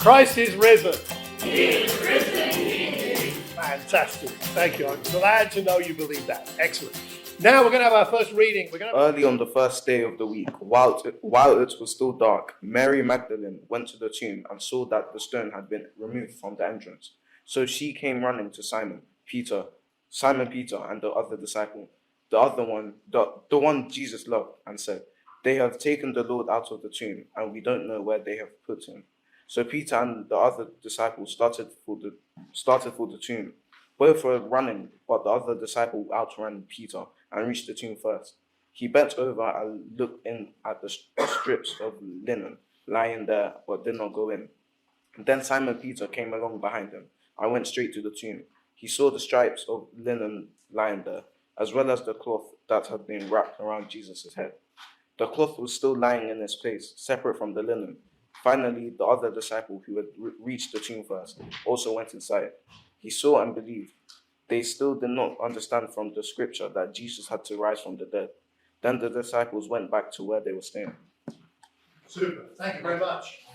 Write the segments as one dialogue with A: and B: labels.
A: Christ is risen.
B: He is risen indeed.
A: Fantastic. Thank you. I'm glad to know you believe that. Excellent. Now we're going to have our first reading.
C: Early on the first day of the week, while it was still dark, Mary Magdalene went to the tomb and saw that the stone had been removed from the entrance. So she came running to Simon Peter, and the other disciple, the one Jesus loved, and said, "They have taken the Lord out of the tomb, and we don't know where they have put him." So Peter and the other disciple started for the tomb. Both were running, but the other disciple outran Peter and reached the tomb first. He bent over and looked in at the strips of linen lying there, but did not go in. Then Simon Peter came along behind him and went straight to the tomb. He saw the stripes of linen lying there, as well as the cloth that had been wrapped around Jesus' head. The cloth was still lying in its place, separate from the linen. Finally, the other disciple who had reached the tomb first also went inside. He saw and believed. They still did not understand from the scripture that Jesus had to rise from the dead. Then the disciples went back to where they were staying.
A: Super. Thank you very much.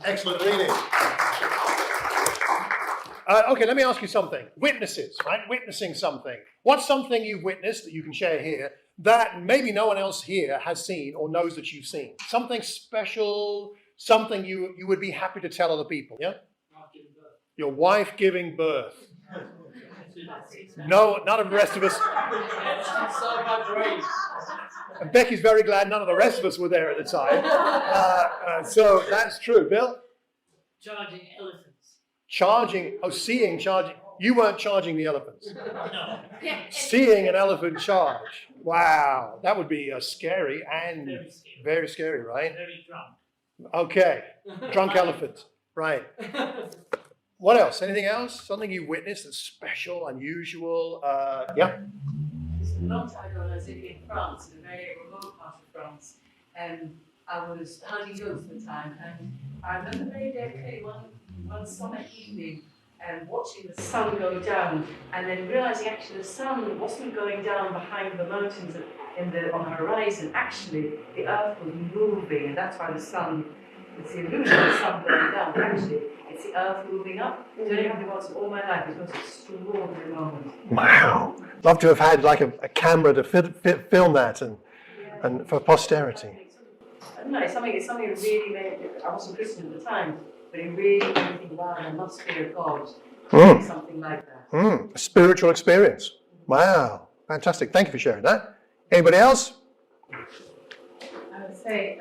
A: Excellent reading. Okay, let me ask you something. Witnesses, right? Witnessing something. What's something you've witnessed that you can share here that maybe no one else here has seen or knows that you've seen? Something special, something you would be happy to tell other people, yeah? Your wife giving birth. No, none of the rest of us. And Becky's very glad none of the rest of us were there at the time. So that's true. Bill?
B: Charging elephants.
A: Charging. You weren't charging the elephants.
B: No.
A: Seeing an elephant charge. Wow. That would be scary and very scary, right?
B: Very drunk.
A: Okay. Drunk elephant. Right. What else? Anything else? Something you witnessed that's special, unusual? Yeah?
D: It's a long time ago when I was living in France, in a very remote part of France, and I was hunting goats at the time, and I remember very clearly one summer evening and watching the sun go down, and then realizing actually the sun wasn't going down behind the mountains on the horizon. Actually, the earth was moving, and that's why the sun, it's the illusion of the sun going down, but actually it's the earth moving up. So it only happened once in all my life. It was an extraordinary moment.
A: Wow. Love to have had like a camera to film that and for posterity.
D: I don't know, it's something that really made, I wasn't Christian at the time, but it really made me think, wow, there must be a God. Something like that.
A: A spiritual experience. Wow. Fantastic. Thank you for sharing that. Anybody else?
E: I would say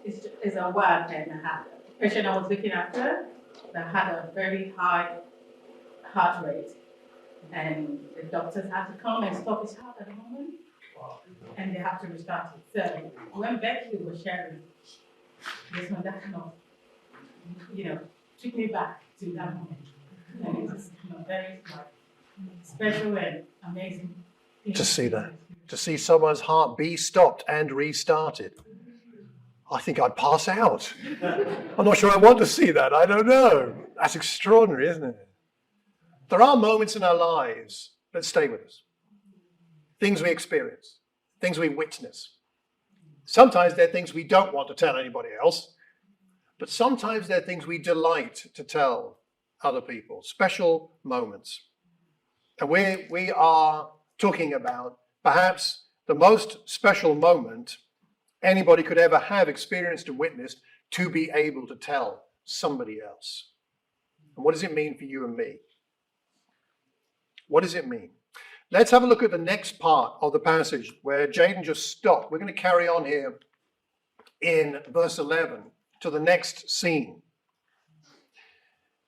E: it's a wild pen I had. The patient I was looking after that had a very high heart rate, and the doctors had to come and stop his heart at the moment, and they have to restart it. So when Becky was sharing this one, that kind of, took me back to that moment, and it was very special and amazing.
A: To see that. To see someone's heart be stopped and restarted. I think I'd pass out. I'm not sure I want to see that. I don't know. That's extraordinary, isn't it? There are moments in our lives that stay with us. Things we experience. Things we witness. Sometimes they're things we don't want to tell anybody else. But sometimes they're things we delight to tell other people. Special moments. And we are talking about perhaps the most special moment anybody could ever have experienced and witnessed to be able to tell somebody else. And what does it mean for you and me? What does it mean? Let's have a look at the next part of the passage where Jaden just stopped. We're going to carry on here in verse 11 to the next scene.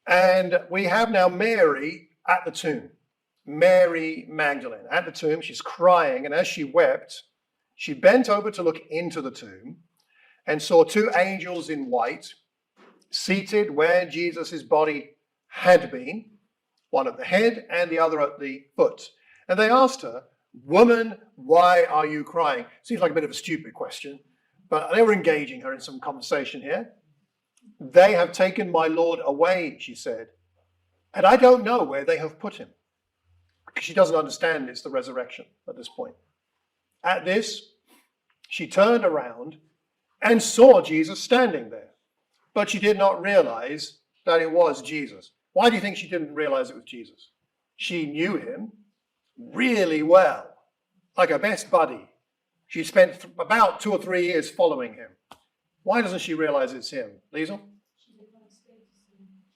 A: And we have now Mary at the tomb. Mary Magdalene at the tomb. She's crying, and as she wept, she bent over to look into the tomb and saw two angels in white seated where Jesus' body had been, one at the head and the other at the foot. And they asked her, "Woman, why are you crying?" Seems like a bit of a stupid question, but they were engaging her in some conversation here. "They have taken my Lord away," she said, "and I don't know where they have put him." Because she doesn't understand it's the resurrection at this point. At this, she turned around and saw Jesus standing there, but she did not realize that it was Jesus. Why do you think she didn't realize it was Jesus? She knew him really well, like her best buddy. She spent about 2 or 3 years following him. Why doesn't she realize it's him? Liesl?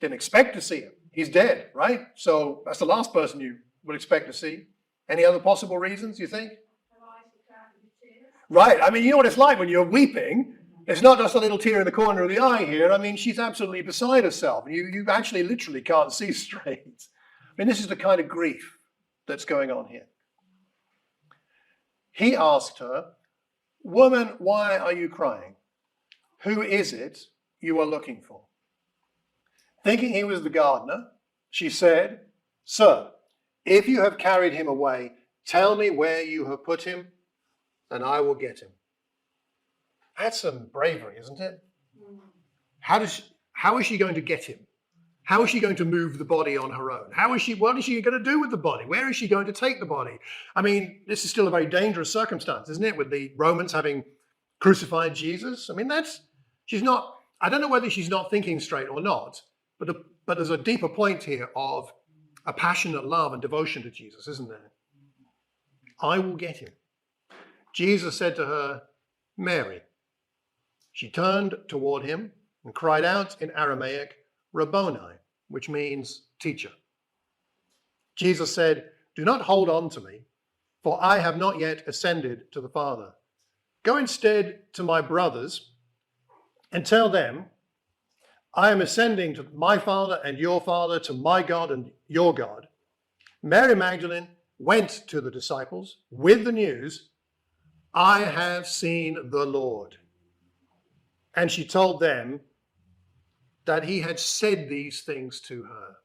A: Didn't expect to see him. He's dead, right? So that's the last person you would expect to see. Any other possible reasons, you think? Right. I mean, you know what it's like when you're weeping. It's not just a little tear in the corner of the eye here. I mean, she's absolutely beside herself. You actually literally can't see straight. I mean, this is the kind of grief that's going on here. He asked her, "Woman, why are you crying? Who is it you are looking for?" Thinking he was the gardener, she said, "Sir, if you have carried him away, tell me where you have put him, and I will get him." That's some bravery, isn't it? How is she going to get him? How is she going to move the body on her own? What is she going to do with the body? Where is she going to take the body? I mean, this is still a very dangerous circumstance, isn't it? With the Romans having crucified Jesus. I mean, I don't know whether she's not thinking straight or not, but there's a deeper point here of a passionate love and devotion to Jesus, isn't there? I will get him. Jesus said to her, "Mary." She turned toward him and cried out in Aramaic, "Rabboni," which means teacher. Jesus said, "Do not hold on to me, for I have not yet ascended to the Father. Go instead to my brothers and tell them, I am ascending to my Father and your Father, to my God and your God." Mary Magdalene went to the disciples with the news, "I have seen the Lord." And she told them that he had said these things to her.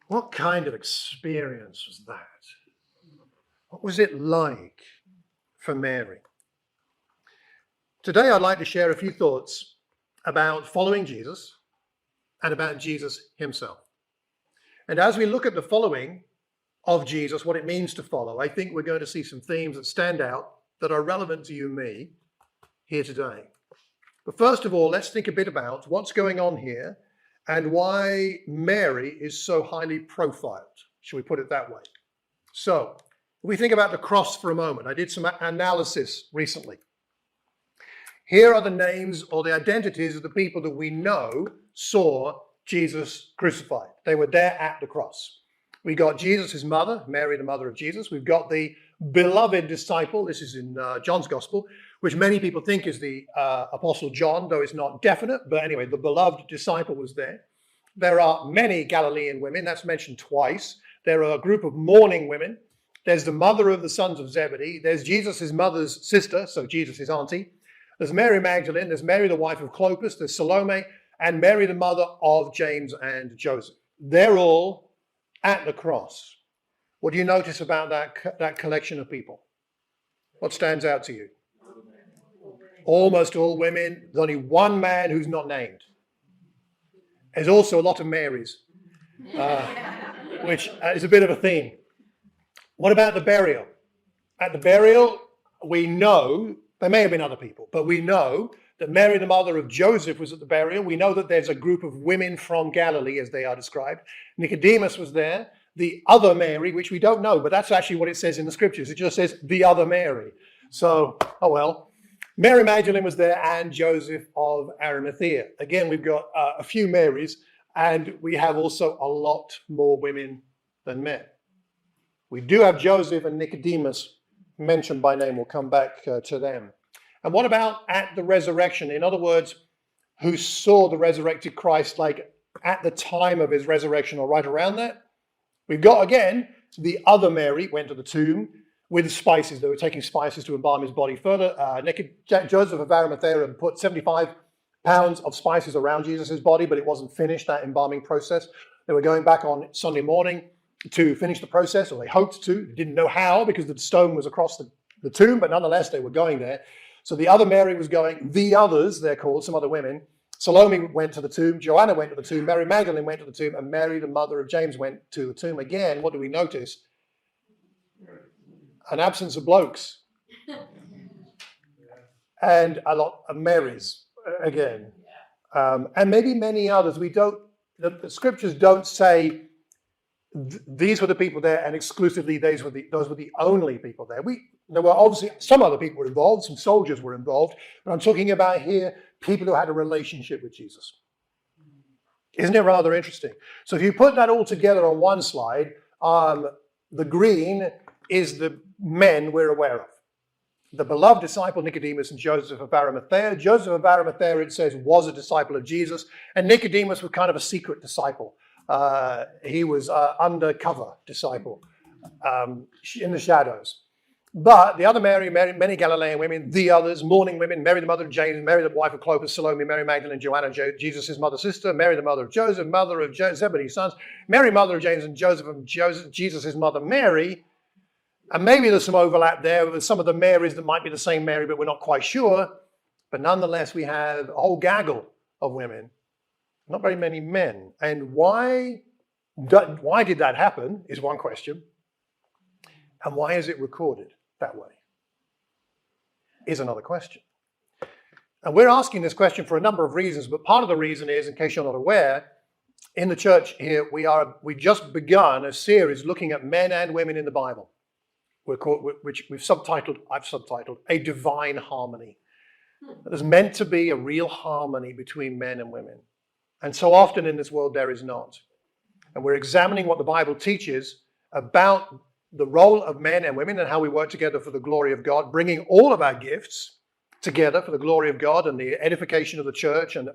A: What kind of experience was that? What was it like for Mary? Today I'd like to share a few thoughts about following Jesus and about Jesus himself. And as we look at the following of Jesus, what it means to follow, I think we're going to see some themes that stand out that are relevant to you and me here today. But first of all, let's think a bit about what's going on here and why Mary is so highly profiled. Should we put it that way? So, if we think about the cross for a moment, I did some analysis recently. Here are the names or the identities of the people that we know saw Jesus crucified. They were there at the cross. We got Jesus' mother, Mary, the mother of Jesus. We've got the beloved disciple. This is in John's Gospel, which many people think is the Apostle John, though it's not definite. But anyway, the beloved disciple was there. There are many Galilean women. That's mentioned twice. There are a group of mourning women. There's the mother of the sons of Zebedee. There's Jesus' mother's sister, so Jesus' auntie. There's Mary Magdalene. There's Mary, the wife of Clopas. There's Salome, and Mary, the mother of James and Joseph. They're all at the cross. What do you notice about that collection of people? What stands out to you? Almost all women. There's only one man who's not named. There's also a lot of Marys, which is a bit of a theme. What about the burial? At the burial, we know, there may have been other people, but we know that Mary, the mother of Joseph, was at the burial. We know that there's a group of women from Galilee, as they are described. Nicodemus was there. The other Mary, which we don't know, but that's actually what it says in the scriptures. It just says the other Mary. So, oh well. Mary Magdalene was there and Joseph of Arimathea. Again, we've got a few Marys, and we have also a lot more women than men. We do have Joseph and Nicodemus mentioned by name. We'll come back to them. And what about at the resurrection? In other words, who saw the resurrected Christ like at the time of his resurrection or right around that? We've got, again, the other Mary went to the tomb with spices. They were taking spices to embalm his body further. Joseph of Arimathea had put 75 pounds of spices around Jesus' body, but it wasn't finished, that embalming process. They were going back on Sunday morning to finish the process, or they hoped to. They didn't know how because the stone was across the tomb, but nonetheless, they were going there. So the other Mary was going. The others, they're called, some other women. Salome went to the tomb. Joanna went to the tomb. Mary Magdalene went to the tomb. And Mary, the mother of James, went to the tomb. Again, what do we notice? An absence of blokes. And a lot of Marys, again. and maybe many others. The scriptures don't say these were the people there, and exclusively those were the only people there. There were obviously some other people were involved, some soldiers were involved, but I'm talking about here people who had a relationship with Jesus. Isn't it rather interesting? So if you put that all together on one slide, the green is the men we're aware of. The beloved disciple Nicodemus and Joseph of Arimathea. Joseph of Arimathea, it says, was a disciple of Jesus, and Nicodemus was kind of a secret disciple. He was an undercover disciple in the shadows. But the other Mary, many Galilean women, the others, mourning women, Mary the mother of James, Mary the wife of Clopas, Salome, Mary Magdalene, Joanna, Jesus' mother sister, Mary the mother of Joseph, mother of Zebedee's sons, Mary mother of James and Joseph, Jesus' mother Mary. And maybe there's some overlap there with some of the Marys that might be the same Mary, but we're not quite sure. But nonetheless, we have a whole gaggle of women, not very many men. And why did that happen is one question. And why is it recorded that way is another question. And we're asking this question for a number of reasons, but part of the reason is, in case you're not aware, in the church here, we've just begun a series looking at men and women in the Bible, which I've subtitled A Divine Harmony. There's meant to be a real harmony between men and women. And so often in this world there is not. And we're examining what the Bible teaches about the role of men and women and how we work together for the glory of God, bringing all of our gifts together for the glory of God and the edification of the church and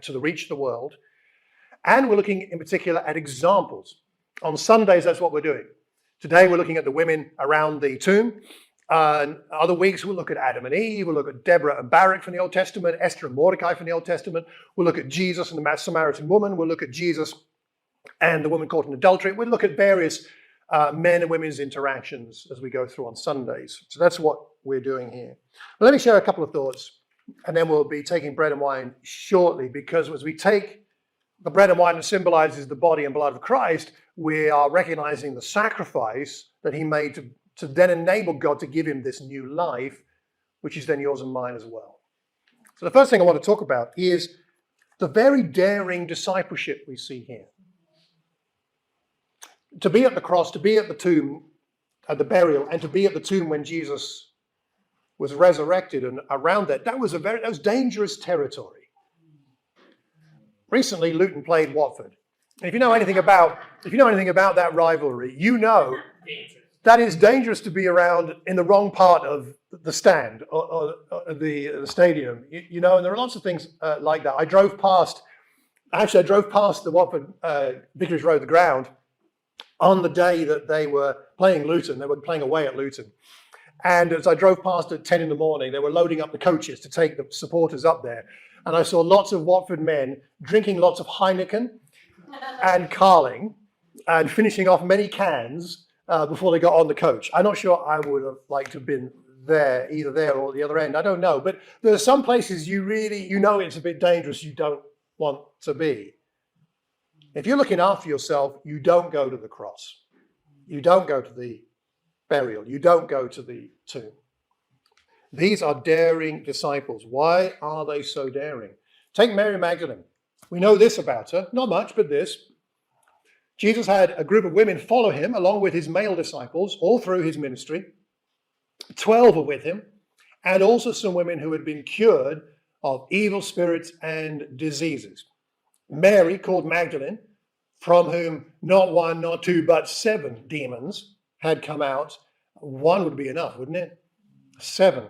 A: to the reach of the world. And we're looking in particular at examples. On Sundays, that's what we're doing. Today, we're looking at the women around the tomb. Other weeks, we'll look at Adam and Eve. We'll look at Deborah and Barak from the Old Testament, Esther and Mordecai from the Old Testament. We'll look at Jesus and the Samaritan woman. We'll look at Jesus and the woman caught in adultery. We'll look at various men and women's interactions as we go through on Sundays. So that's what we're doing here. But let me share a couple of thoughts, and then we'll be taking bread and wine shortly, because as we take the bread and wine that symbolizes the body and blood of Christ, we are recognizing the sacrifice that he made to then enable God to give him this new life, which is then yours and mine as well. So the first thing I want to talk about is the very daring discipleship we see here. To be at the cross, to be at the tomb, at the burial, and to be at the tomb when Jesus was resurrected and around that was dangerous territory. Recently, Luton played Watford. And if you know anything about that rivalry, you know that it's dangerous to be around in the wrong part of the stand or the stadium. You know, and there are lots of things like that. I drove past the Watford Vicarage Road, the ground, on the day that they were playing Luton. They were playing away at Luton. And as I drove past at 10 in the morning, they were loading up the coaches to take the supporters up there. And I saw lots of Watford men drinking lots of Heineken and Carling and finishing off many cans before they got on the coach. I'm not sure I would have liked to have been there, either there or the other end. I don't know. But there are some places you know it's a bit dangerous, you don't want to be. If you're looking after yourself, you don't go to the cross. You don't go to the burial. You don't go to the tomb. These are daring disciples. Why are they so daring? Take Mary Magdalene. We know this about her. Not much, but this. Jesus had a group of women follow him along with his male disciples all through his ministry. 12 were with him, and also some women who had been cured of evil spirits and diseases. Mary, called Magdalene, from whom not one, not two, but 7 demons had come out. One would be enough, wouldn't it? 7.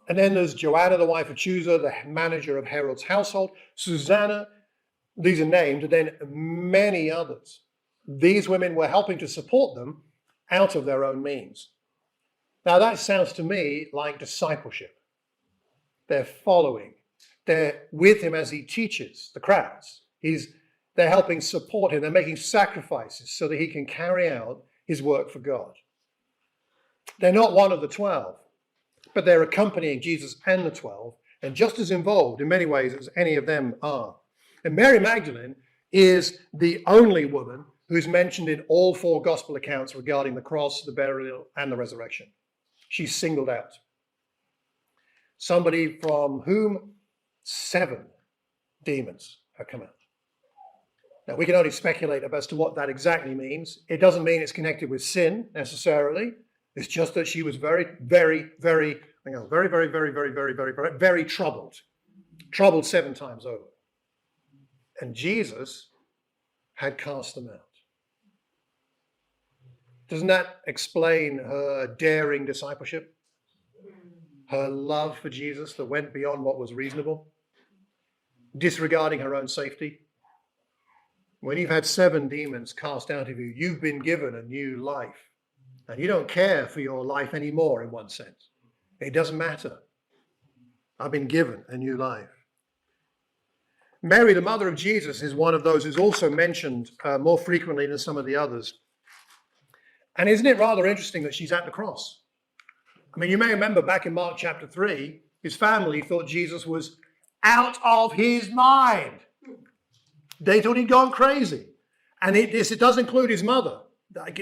A: And then there's Joanna, the wife of Chusa, the manager of Herod's household. Susanna, these are named, and then many others. These women were helping to support them out of their own means. Now that sounds to me like discipleship. They're following. They're with him as he teaches the crowds. They're helping support him. They're making sacrifices so that he can carry out his work for God. They're not one of the 12, but they're accompanying Jesus and the 12, and just as involved in many ways as any of them are. And Mary Magdalene is the only woman who's mentioned in all 4 gospel accounts regarding the cross, the burial, and the resurrection. She's singled out. Somebody from whom 7 demons have come out. Now, we can only speculate as to what that exactly means. It doesn't mean it's connected with sin necessarily. It's just that she was very, very, very, very, very, very, very, very, very, very, very troubled. Troubled 7 times over. And Jesus had cast them out. Doesn't that explain her daring discipleship? Her love for Jesus that went beyond what was reasonable? Disregarding her own safety? When you've had 7 demons cast out of you, you've been given a new life. And you don't care for your life anymore in one sense. It doesn't matter. I've been given a new life. Mary, the mother of Jesus, is one of those who's also mentioned more frequently than some of the others. And isn't it rather interesting that she's at the cross? I mean, you may remember back in Mark chapter 3, his family thought Jesus was out of his mind. They thought he'd gone crazy. And it does include his mother.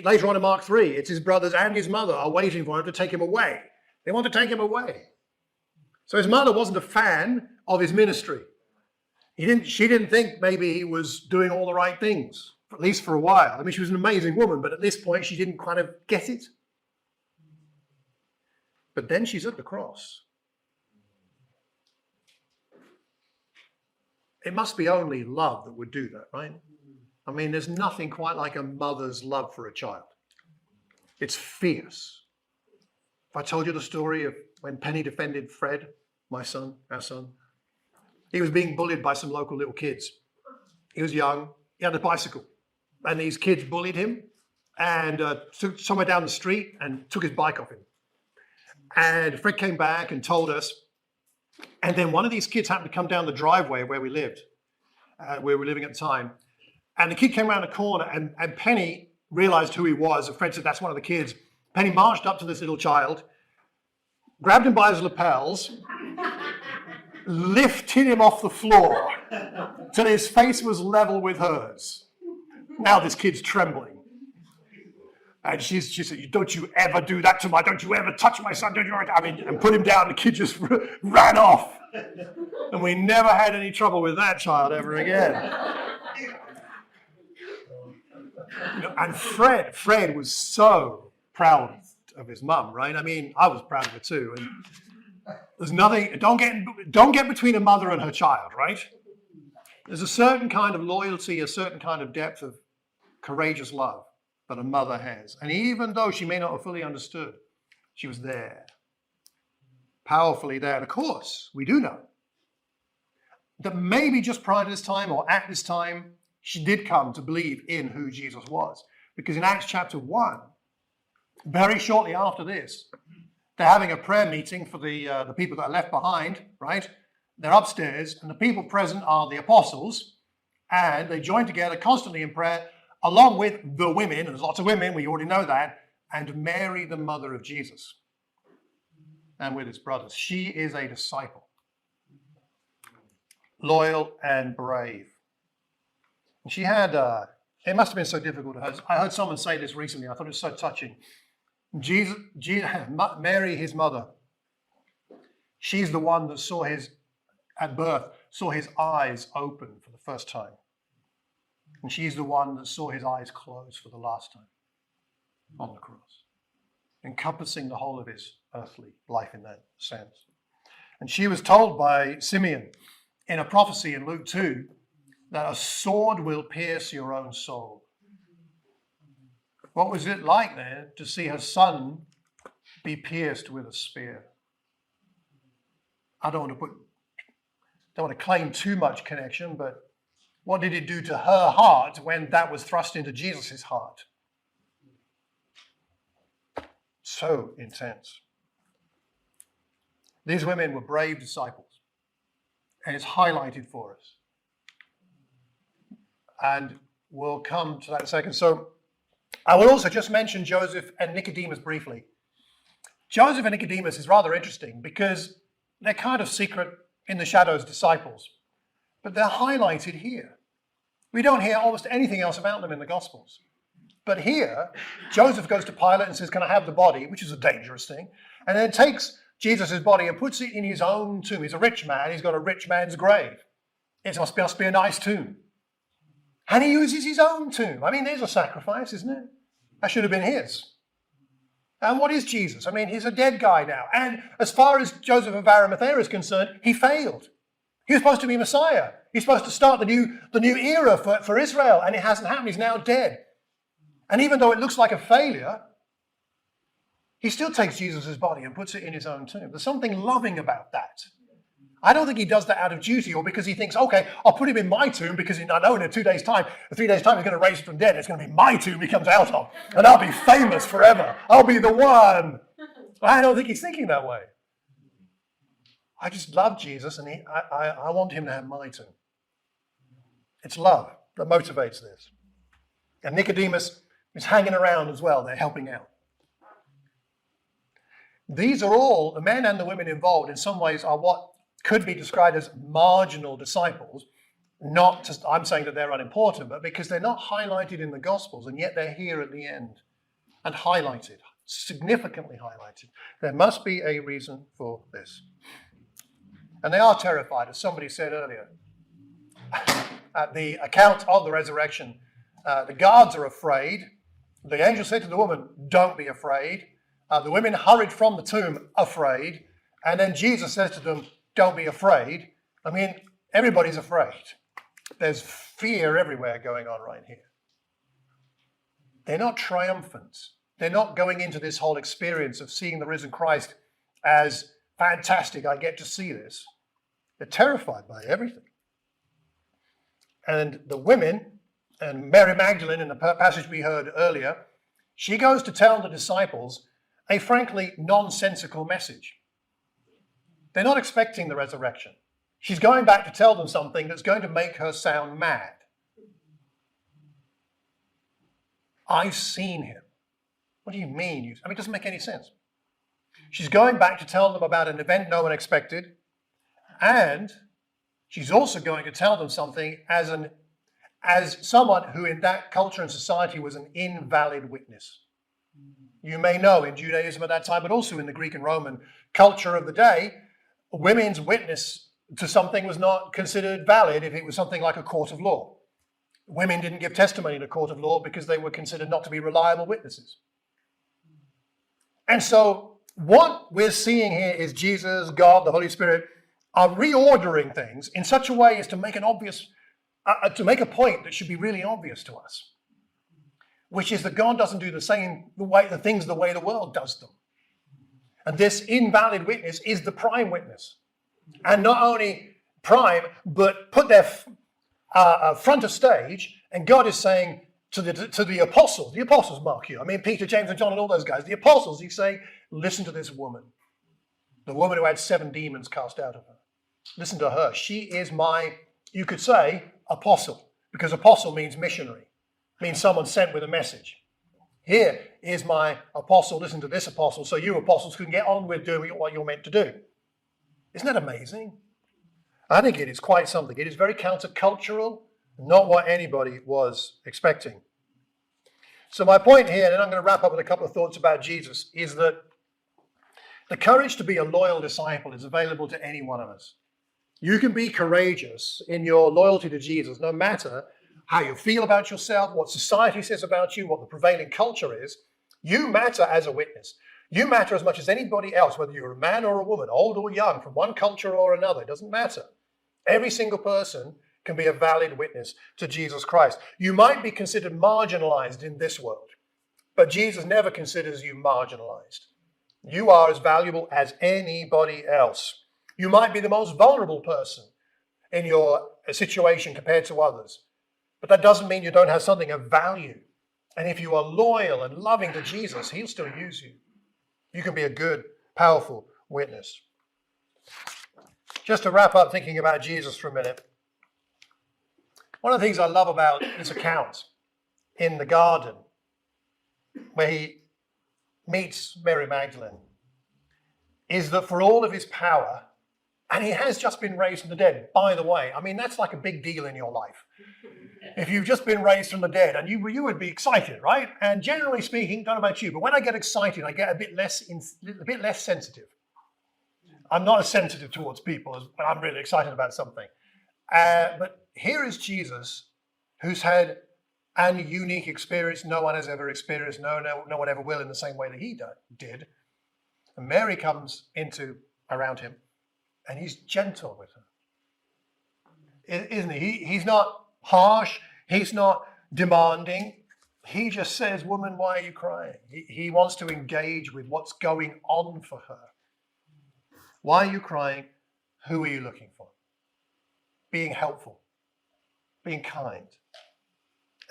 A: Later on in Mark 3, it's his brothers and his mother are waiting for him to take him away. They want to take him away. So his mother wasn't a fan of his ministry. She didn't think maybe he was doing all the right things, at least for a while. I mean, she was an amazing woman, but at this point, she didn't kind of get it. But then she's at the cross. It must be only love that would do that, right? I mean, there's nothing quite like a mother's love for a child. It's fierce. If I told you the story of when Penny defended Fred, my son, our son, he was being bullied by some local little kids. He was young. He had a bicycle. And these kids bullied him and took somewhere down the street and took his bike off him. And Fred came back and told us. And then one of these kids happened to come down the driveway where we lived, where we were living at the time. And the kid came around the corner and Penny realized who he was. And Fred said, that's one of the kids. Penny marched up to this little child, grabbed him by his lapels, lifted him off the floor till his face was level with hers. Now this kid's trembling. And she said, don't you ever do that to don't you ever touch my son, don't you ever, and put him down. The kid just ran off. And we never had any trouble with that child ever again. And Fred was so proud of his mum, right? I mean, I was proud of her too. And there's nothing, don't get between a mother and her child, right? There's a certain kind of loyalty, a certain kind of depth of courageous love that a mother has. And even though she may not have fully understood, she was there, powerfully there. And of course, we do know that maybe just prior to this time or at this time, she did come to believe in who Jesus was. Because in Acts chapter 1, very shortly after this, they're having a prayer meeting for the people that are left behind, right? They're upstairs, and the people present are the apostles, and they join together constantly in prayer, along with the women, there's lots of women, we already know that, and Mary, the mother of Jesus, and with his brothers. She is a disciple, loyal and brave. And she had, it must have been so difficult to her. I heard someone say this recently, I thought it was so touching. Mary, his mother, she's the one that at birth, saw his eyes open for the first time. And she's the one that saw his eyes close for the last time on the cross, encompassing the whole of his earthly life in that sense. And she was told by Simeon in a prophecy in Luke 2 that a sword will pierce your own soul. What was it like then to see her son be pierced with a spear? I don't want to claim too much connection, but what did it do to her heart when that was thrust into Jesus' heart? So intense. These women were brave disciples, and it's highlighted for us. And we'll come to that in a second. So I will also just mention Joseph and Nicodemus briefly. Joseph and Nicodemus is rather interesting because they're kind of secret in the shadows disciples, but they're highlighted here. We don't hear almost anything else about them in the Gospels. But here, Joseph goes to Pilate and says, can I have the body? Which is a dangerous thing. And then takes Jesus' body and puts it in his own tomb. He's a rich man. He's got a rich man's grave It must be a nice tomb. And he uses his own tomb. I mean, there's a sacrifice, isn't it? That should have been his. And what is Jesus? I mean, he's a dead guy now. And as far as Joseph of Arimathea is concerned, he failed. He was supposed to be Messiah. He's supposed to start the new era for Israel, and it hasn't happened. He's now dead. And even though it looks like a failure, he still takes Jesus' body and puts it in his own tomb. There's something loving about that. I don't think he does that out of duty or because he thinks, okay, I'll put him in my tomb because I know in 2 days' time, in 3 days' time, he's going to raise from dead. It's going to be my tomb he comes out of, and I'll be famous forever. I'll be the one. I don't think he's thinking that way. I just love Jesus, and I want him to have my tomb. It's love that motivates this. And Nicodemus is hanging around as well. They're helping out. These are all, the men and the women involved in some ways are what could be described as marginal disciples. Not just, I'm saying that they're unimportant, but because they're not highlighted in the Gospels, and yet they're here at the end and highlighted, significantly highlighted. There must be a reason for this. And they are terrified, as somebody said earlier. At the account of the resurrection, the guards are afraid. The angel said to the woman, "Don't be afraid." The women hurried from the tomb, afraid. And then Jesus says to them, "Don't be afraid." I mean, everybody's afraid. There's fear everywhere going on right here. They're not triumphant. They're not going into this whole experience of seeing the risen Christ as fantastic. I get to see this. They're terrified by everything. And the women, and Mary Magdalene in the passage we heard earlier, she goes to tell the disciples a frankly nonsensical message. They're not expecting the resurrection. She's going back to tell them something that's going to make her sound mad. I've seen him. What do you mean? I mean, it doesn't make any sense. She's going back to tell them about an event no one expected, and she's also going to tell them something as someone who in that culture and society was an invalid witness. You may know in Judaism at that time, but also in the Greek and Roman culture of the day, women's witness to something was not considered valid if it was something like a court of law. Women didn't give testimony in a court of law because they were considered not to be reliable witnesses. And so what we're seeing here is Jesus, God, the Holy Spirit are reordering things in such a way as to make a point that should be really obvious to us, which is that God doesn't do the things the way the world does them. And this invalid witness is the prime witness. And not only prime, but put their front of stage, and God is saying to the apostles mark you. I mean, Peter, James, and John, and all those guys, the apostles, he's saying, listen to this woman. The woman who had 7 demons cast out of her. Listen to her. She is my, you could say, apostle, because apostle means missionary, means someone sent with a message. Here is my apostle. Listen to this apostle, so you apostles can get on with doing what you're meant to do. Isn't that amazing? I think it is quite something. It is very countercultural, not what anybody was expecting. So my point here, and I'm going to wrap up with a couple of thoughts about Jesus, is that the courage to be a loyal disciple is available to any one of us. You can be courageous in your loyalty to Jesus, no matter how you feel about yourself, what society says about you, what the prevailing culture is. You matter as a witness. You matter as much as anybody else, whether you're a man or a woman, old or young, from one culture or another. It doesn't matter. Every single person can be a valid witness to Jesus Christ. You might be considered marginalized in this world, but Jesus never considers you marginalized. You are as valuable as anybody else. You might be the most vulnerable person in your situation compared to others, but that doesn't mean you don't have something of value. And if you are loyal and loving to Jesus, he'll still use you. You can be a good, powerful witness. Just to wrap up thinking about Jesus for a minute, one of the things I love about this account in the garden, where he meets Mary Magdalene, is that for all of his power, and he has just been raised from the dead, by the way. I mean, that's like a big deal in your life. If you've just been raised from the dead, and you would be excited, right? And generally speaking, don't know about you, but when I get excited, I get a bit less sensitive. I'm not as sensitive towards people as when I'm really excited about something. But here is Jesus, who's had an unique experience no one has ever experienced, no one ever will in the same way that he did. And Mary comes around him, and he's gentle with her, isn't he? He's not harsh. He's not demanding. He just says, "Woman, why are you crying?" He wants to engage with what's going on for her. Why are you crying? Who are you looking for? Being helpful, being kind.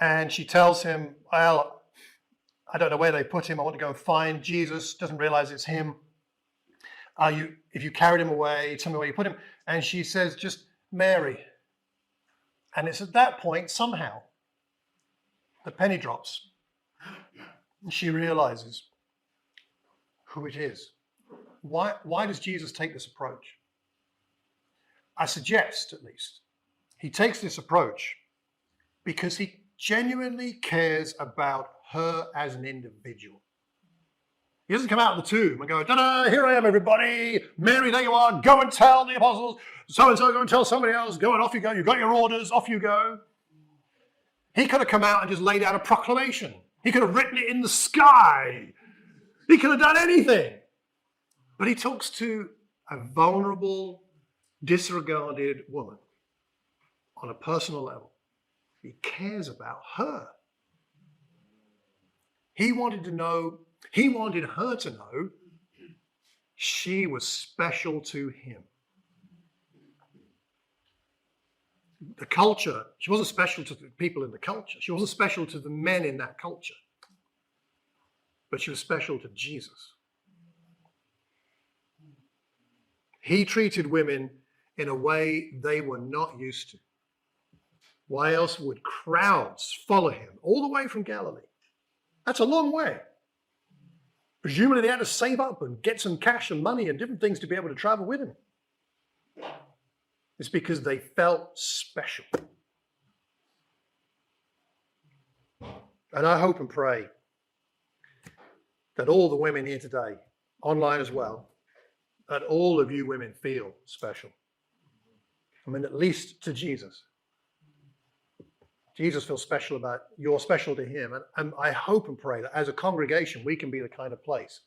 A: And she tells him, well, I don't know where they put him. I want to go find Jesus. Doesn't realize it's him. If you carried him away, tell me where you put him. And she says, just Mary. And it's at that point, somehow, the penny drops. And she realizes who it is. Why does Jesus take this approach? I suggest, at least, he takes this approach because he genuinely cares about her as an individual. He doesn't come out of the tomb and go, ta-da, here I am, everybody. Mary, there you are. Go and tell the apostles. So-and-so, go and tell somebody else. Go and off you go. You've got your orders. Off you go. He could have come out and just laid out a proclamation. He could have written it in the sky. He could have done anything. But he talks to a vulnerable, disregarded woman on a personal level. He cares about her. He wanted her to know she was special to him. The culture, she wasn't special to the people in the culture. She wasn't special to the men in that culture. But she was special to Jesus. He treated women in a way they were not used to. Why else would crowds follow him all the way from Galilee? That's a long way. Presumably they had to save up and get some cash and money and different things to be able to travel with him. It's because they felt special. And I hope and pray that all the women here today, online as well, that all of you women feel special. I mean, at least to Jesus. Jesus feels special about, you're special to him. And I hope and pray that as a congregation, we can be the kind of place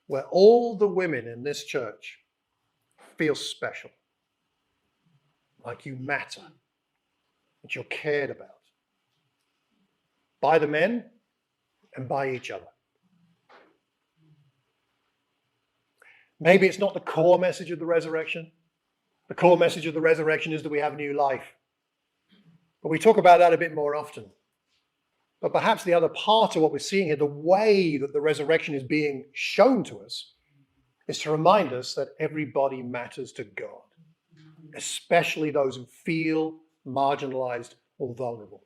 A: where all the women in this church feel special. Like you matter. That you're cared about. By the men and by each other. Maybe it's not the core message of the resurrection. The core message of the resurrection is that we have new life. But we talk about that a bit more often. But perhaps the other part of what we're seeing here, the way that the resurrection is being shown to us, is to remind us that everybody matters to God, especially those who feel marginalized or vulnerable.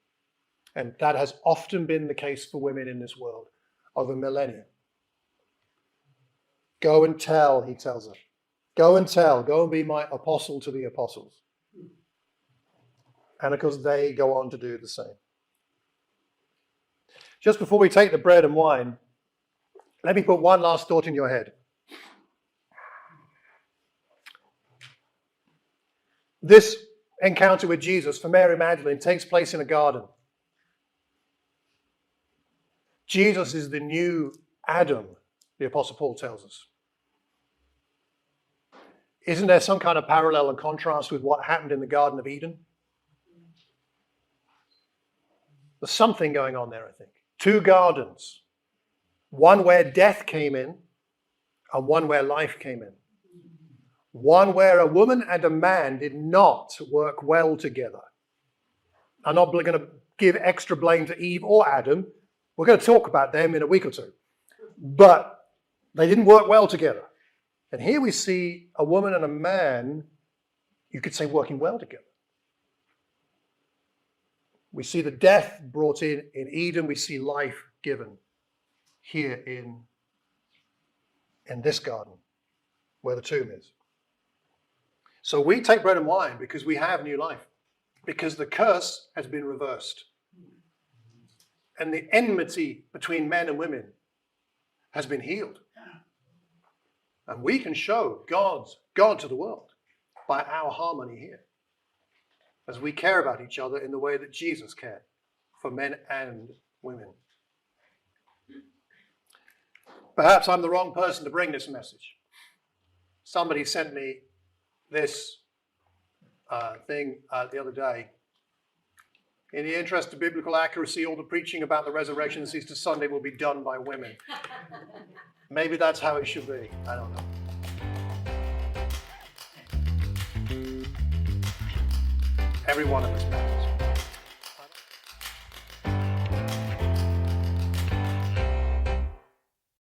A: And that has often been the case for women in this world over millennia. Go and tell, he tells her. Go and tell. Go and be my apostle to the apostles. And of course, they go on to do the same. Just before we take the bread and wine, let me put one last thought in your head. This encounter with Jesus for Mary Magdalene takes place in a garden. Jesus is the new Adam, the Apostle Paul tells us. Isn't there some kind of parallel and contrast with what happened in the Garden of Eden? There's something going on there, I think. Two gardens. One where death came in and one where life came in. One where a woman and a man did not work well together. I'm not going to give extra blame to Eve or Adam. We're going to talk about them in a week or two. But they didn't work well together. And here we see a woman and a man, you could say, working well together. We see the death brought in Eden. We see life given here in this garden where the tomb is. So we take bread and wine because we have new life, because the curse has been reversed. And the enmity between men and women has been healed. And we can show God to the world by our harmony here. as we care about each other in the way that Jesus cared for men and women. Perhaps I'm the wrong person to bring this message. Somebody sent me this thing the other day. In the interest of biblical accuracy, all the preaching about the resurrection this Easter Sunday will be done by women. Maybe that's how it should be. I don't know. Every one of us matters.